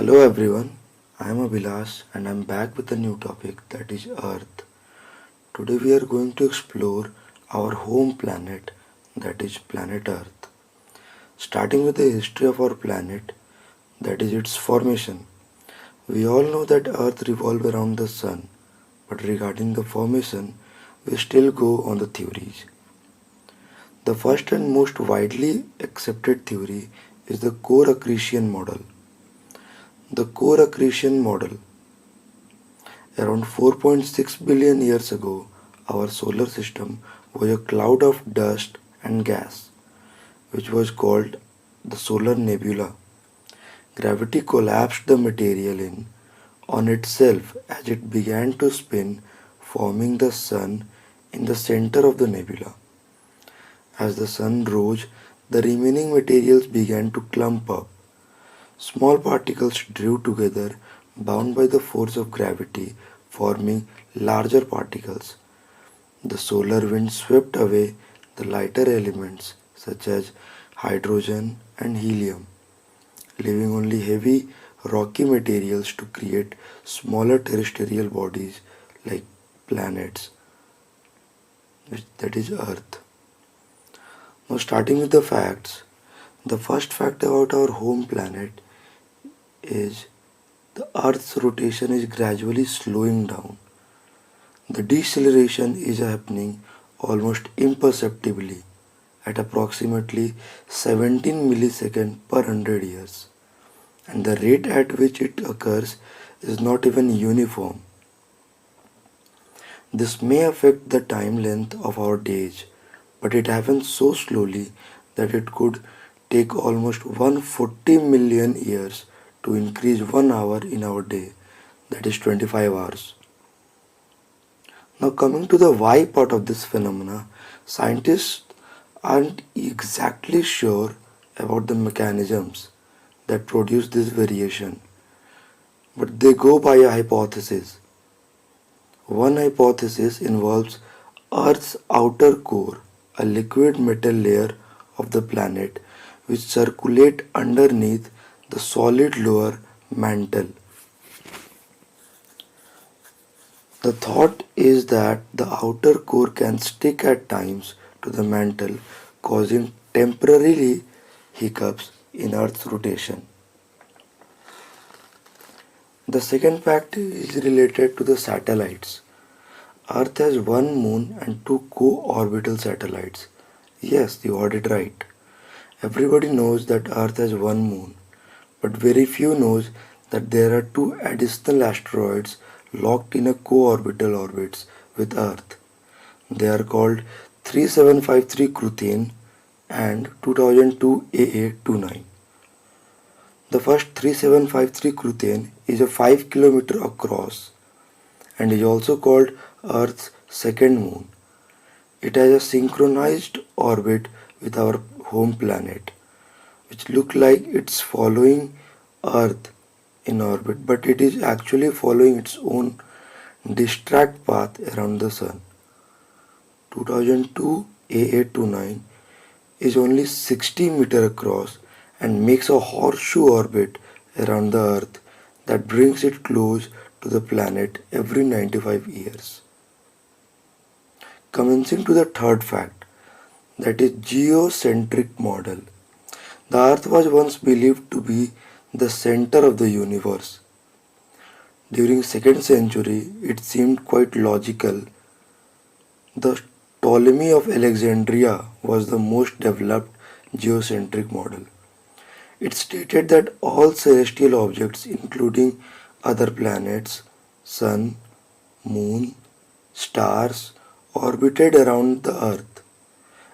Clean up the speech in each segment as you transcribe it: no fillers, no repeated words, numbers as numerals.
Hello everyone, I am Abhilash and I am back with a new topic that is Earth. Today we are going to explore our home planet that is planet Earth. Starting with the history of our planet that is its formation. We all know that Earth revolves around the sun, but regarding the formation we still go on the theories. The first and most widely accepted theory is the core accretion model. The core accretion model. Around 4.6 billion years ago, our solar system was a cloud of dust and gas, which was called the solar nebula. Gravity collapsed the material in on itself as it began to spin, forming the sun in the center of the nebula. As the sun rose, the remaining materials began to clump up. Small particles drew together, bound by the force of gravity, forming larger particles. The solar wind swept away the lighter elements such as hydrogen and helium, leaving only heavy, rocky materials to create smaller terrestrial bodies like planets, that is Earth. Now, starting with the facts, the first fact about our home planet is the Earth's rotation is gradually slowing down. The deceleration is happening almost imperceptibly at approximately 17 milliseconds per 100 years, and the rate at which it occurs is not even uniform. This may affect the time length of our days, but it happens so slowly that it could take almost 140 million years to increase 1 hour in our day, that is 25 hours. Now, coming to the why part of this phenomena, scientists aren't exactly sure about the mechanisms that produce this variation, but they go by a hypothesis. One hypothesis involves Earth's outer core, a liquid metal layer of the planet which circulate underneath the solid lower mantle. The thought is that the outer core can stick at times to the mantle, causing temporary hiccups in Earth's rotation. The second fact is related to the satellites. Earth has one moon and two co-orbital satellites. Yes, you heard it right. Everybody knows that Earth has one moon, but very few knows that there are two additional asteroids locked in a co-orbital orbits with Earth. They are called 3753 Cruithne and 2002 AA29. The first 3753 Cruithne is a 5 km across and is also called Earth's second moon. It has a synchronized orbit with our home planet, which look like it's following Earth in orbit, but it is actually following its own distract path around the Sun. 2002 AA29 is only 60 meter across and makes a horseshoe orbit around the Earth that brings it close to the planet every 95 years. Commencing to the third fact, that is geocentric model. The Earth was once believed to be the center of the universe. During 2nd century, it seemed quite logical. The Ptolemy of Alexandria was the most developed geocentric model. It stated that all celestial objects, including other planets, sun, moon, stars, orbited around the Earth,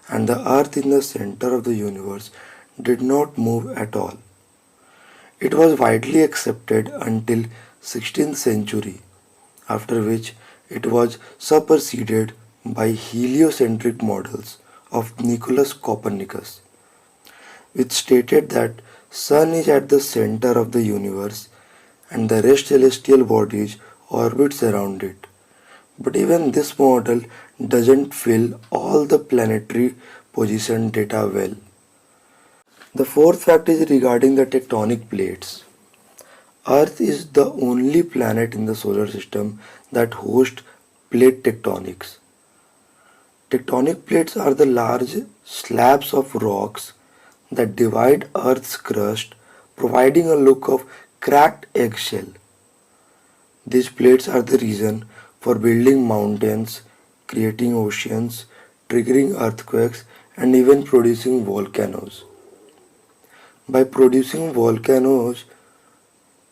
and the Earth in the center of the universe did not move at all. It was widely accepted until 16th century, after which it was superseded by heliocentric models of Nicolaus Copernicus, which stated that sun is at the center of the universe and the rest celestial bodies orbits around it. But even this model doesn't fill all the planetary position data well. The fourth fact is regarding the tectonic plates. Earth is the only planet in the solar system that hosts plate tectonics. Tectonic plates are the large slabs of rocks that divide Earth's crust, providing a look of cracked eggshell. These plates are the reason for building mountains, creating oceans, triggering earthquakes, and even producing volcanoes. By producing volcanoes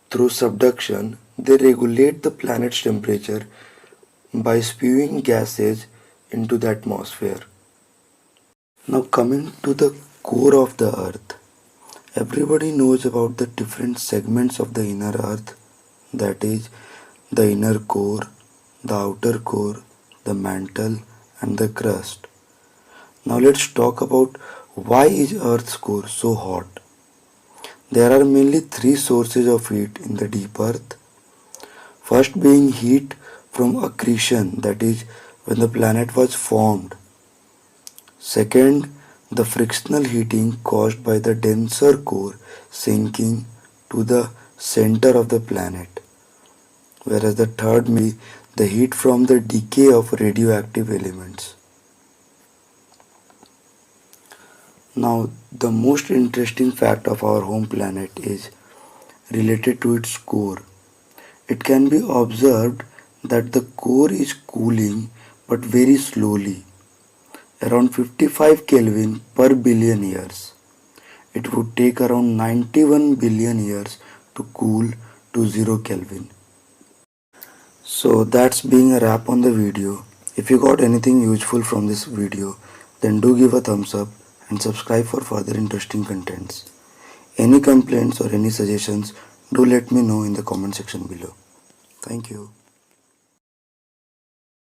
through subduction, they regulate the planet's temperature by spewing gases into the atmosphere. Now, coming to the core of the earth, everybody knows about the different segments of the inner earth, that is, the inner core, the outer core, the mantle, and the crust. Now, let's talk about why is Earth's core so hot. There are mainly three sources of heat in the deep earth. First being heat from accretion, that is, when the planet was formed. Second, the frictional heating caused by the denser core sinking to the center of the planet. Whereas the third may be the heat from the decay of radioactive elements. Now, the most interesting fact of our home planet is related to its core. It can be observed that the core is cooling but very slowly, around 55 Kelvin per billion years. It would take around 91 billion years to cool to 0 Kelvin. So that's being a wrap on the video. If you got anything useful from this video, then do give a thumbs up and subscribe for further interesting contents. Any complaints or any suggestions, do let me know in the comment section below. Thank you.